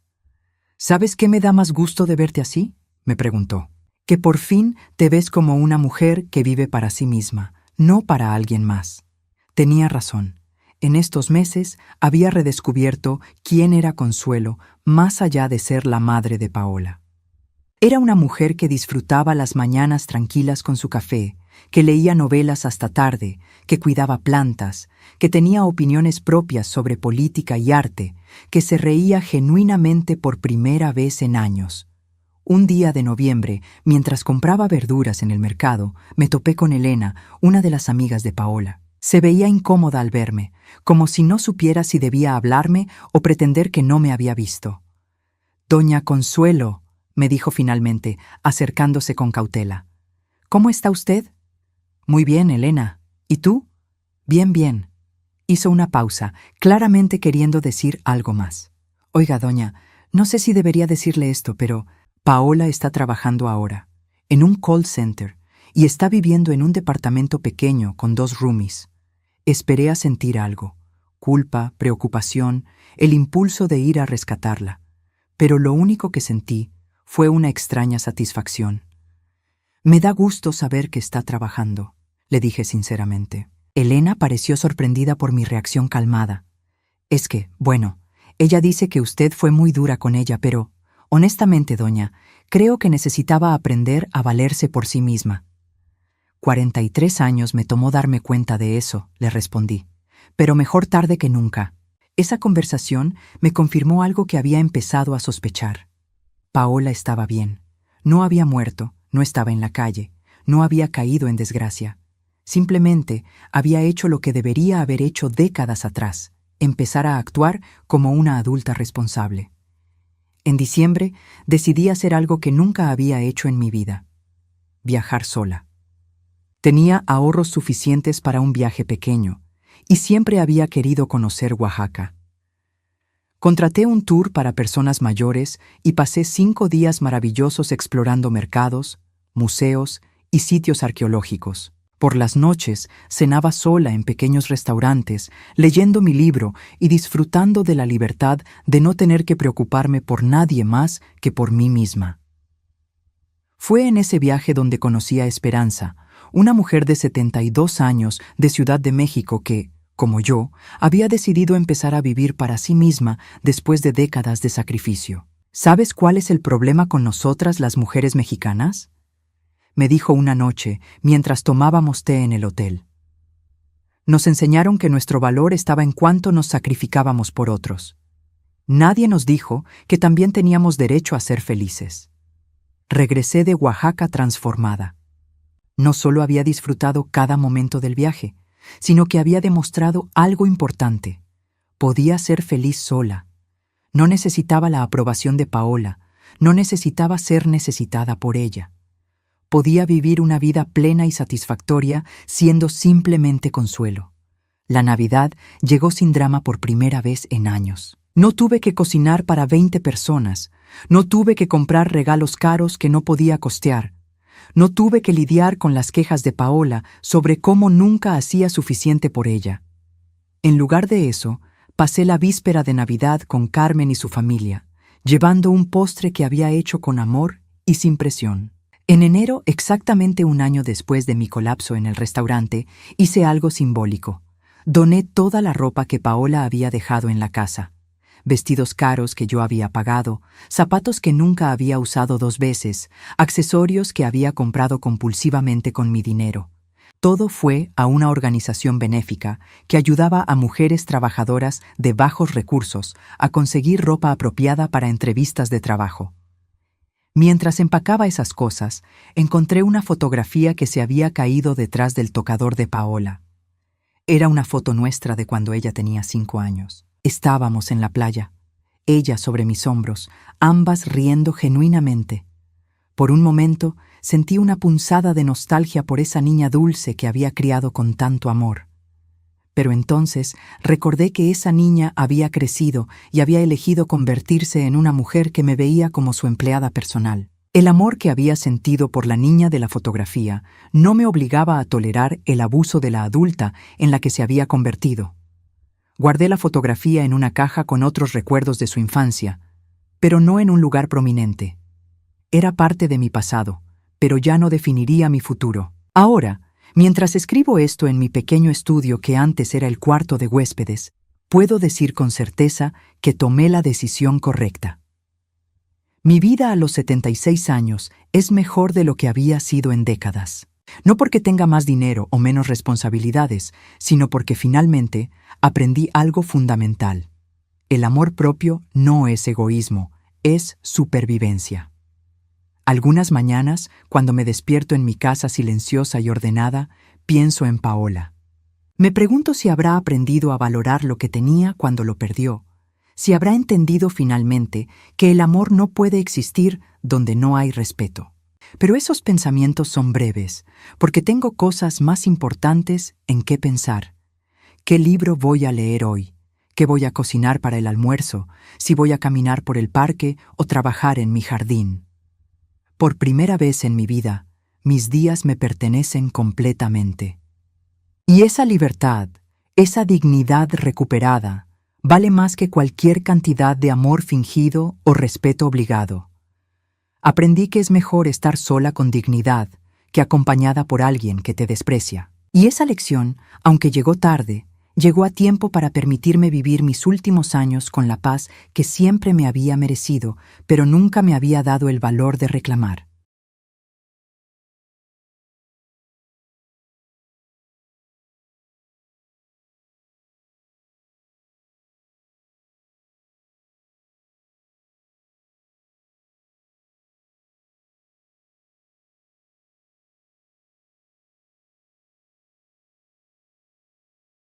¿Sabes qué me da más gusto de verte así?, me preguntó. Que por fin te ves como una mujer que vive para sí misma, no para alguien más. Tenía razón. En estos meses había redescubierto quién era Consuelo, más allá de ser la madre de Paola. Era una mujer que disfrutaba las mañanas tranquilas con su café, que leía novelas hasta tarde, que cuidaba plantas, que tenía opiniones propias sobre política y arte, que se reía genuinamente por primera vez en años. Un día de noviembre, mientras compraba verduras en el mercado, me topé con Elena, una de las amigas de Paola. Se veía incómoda al verme, como si no supiera si debía hablarme o pretender que no me había visto. «Doña Consuelo», me dijo finalmente, acercándose con cautela. «¿Cómo está usted?» «Muy bien, Elena. ¿Y tú?» «Bien, bien». Hizo una pausa, claramente queriendo decir algo más. «Oiga, doña, no sé si debería decirle esto, pero Paola está trabajando ahora, en un call center, y está viviendo en un departamento pequeño con 2 roomies. Esperé a sentir algo, culpa, preocupación, el impulso de ir a rescatarla, pero lo único que sentí fue una extraña satisfacción. Me da gusto saber que está trabajando», le dije sinceramente. Elena pareció sorprendida por mi reacción calmada. «Es que, bueno, ella dice que usted fue muy dura con ella, pero, honestamente, doña, creo que necesitaba aprender a valerse por sí misma». 43 años me tomó darme cuenta de eso, le respondí. Pero mejor tarde que nunca. Esa conversación me confirmó algo que había empezado a sospechar. Paola estaba bien. No había muerto, no estaba en la calle, no había caído en desgracia. Simplemente había hecho lo que debería haber hecho décadas atrás, empezar a actuar como una adulta responsable. En diciembre decidí hacer algo que nunca había hecho en mi vida: viajar sola. Tenía ahorros suficientes para un viaje pequeño, y siempre había querido conocer Oaxaca. Contraté un tour para personas mayores y pasé 5 días maravillosos explorando mercados, museos y sitios arqueológicos. Por las noches cenaba sola en pequeños restaurantes, leyendo mi libro y disfrutando de la libertad de no tener que preocuparme por nadie más que por mí misma. Fue en ese viaje donde conocí a Esperanza, una mujer de 72 años de Ciudad de México que, como yo, había decidido empezar a vivir para sí misma después de décadas de sacrificio. ¿Sabes cuál es el problema con nosotras las mujeres mexicanas?, me dijo una noche mientras tomábamos té en el hotel. Nos enseñaron que nuestro valor estaba en cuánto nos sacrificábamos por otros. Nadie nos dijo que también teníamos derecho a ser felices. Regresé de Oaxaca transformada. No solo había disfrutado cada momento del viaje, sino que había demostrado algo importante. Podía ser feliz sola. No necesitaba la aprobación de Paola, no necesitaba ser necesitada por ella. Podía vivir una vida plena y satisfactoria siendo simplemente Consuelo. La Navidad llegó sin drama por primera vez en años. No tuve que cocinar para 20 personas, no tuve que comprar regalos caros que no podía costear. No tuve que lidiar con las quejas de Paola sobre cómo nunca hacía suficiente por ella. En lugar de eso, pasé la víspera de Navidad con Carmen y su familia, llevando un postre que había hecho con amor y sin presión. En enero, exactamente un año después de mi colapso en el restaurante, hice algo simbólico. Doné toda la ropa que Paola había dejado en la casa. Vestidos caros que yo había pagado, zapatos que nunca había usado 2 veces, accesorios que había comprado compulsivamente con mi dinero. Todo fue a una organización benéfica que ayudaba a mujeres trabajadoras de bajos recursos a conseguir ropa apropiada para entrevistas de trabajo. Mientras empacaba esas cosas, encontré una fotografía que se había caído detrás del tocador de Paola. Era una foto nuestra de cuando ella tenía 5 años. Estábamos en la playa, ella sobre mis hombros, ambas riendo genuinamente. Por un momento sentí una punzada de nostalgia por esa niña dulce que había criado con tanto amor. Pero entonces recordé que esa niña había crecido y había elegido convertirse en una mujer que me veía como su empleada personal. El amor que había sentido por la niña de la fotografía no me obligaba a tolerar el abuso de la adulta en la que se había convertido. Guardé la fotografía en una caja con otros recuerdos de su infancia, pero no en un lugar prominente. Era parte de mi pasado, pero ya no definiría mi futuro. Ahora, mientras escribo esto en mi pequeño estudio que antes era el cuarto de huéspedes, puedo decir con certeza que tomé la decisión correcta. Mi vida a los 76 años es mejor de lo que había sido en décadas. No porque tenga más dinero o menos responsabilidades, sino porque finalmente aprendí algo fundamental. El amor propio no es egoísmo, es supervivencia. Algunas mañanas, cuando me despierto en mi casa silenciosa y ordenada, pienso en Paola. Me pregunto si habrá aprendido a valorar lo que tenía cuando lo perdió, si habrá entendido finalmente que el amor no puede existir donde no hay respeto. Pero esos pensamientos son breves, porque tengo cosas más importantes en qué pensar. ¿Qué libro voy a leer hoy? ¿Qué voy a cocinar para el almuerzo? ¿Si voy a caminar por el parque o trabajar en mi jardín? Por primera vez en mi vida, mis días me pertenecen completamente. Y esa libertad, esa dignidad recuperada, vale más que cualquier cantidad de amor fingido o respeto obligado. Aprendí que es mejor estar sola con dignidad que acompañada por alguien que te desprecia. Y esa lección, aunque llegó tarde, llegó a tiempo para permitirme vivir mis últimos años con la paz que siempre me había merecido, pero nunca me había dado el valor de reclamar.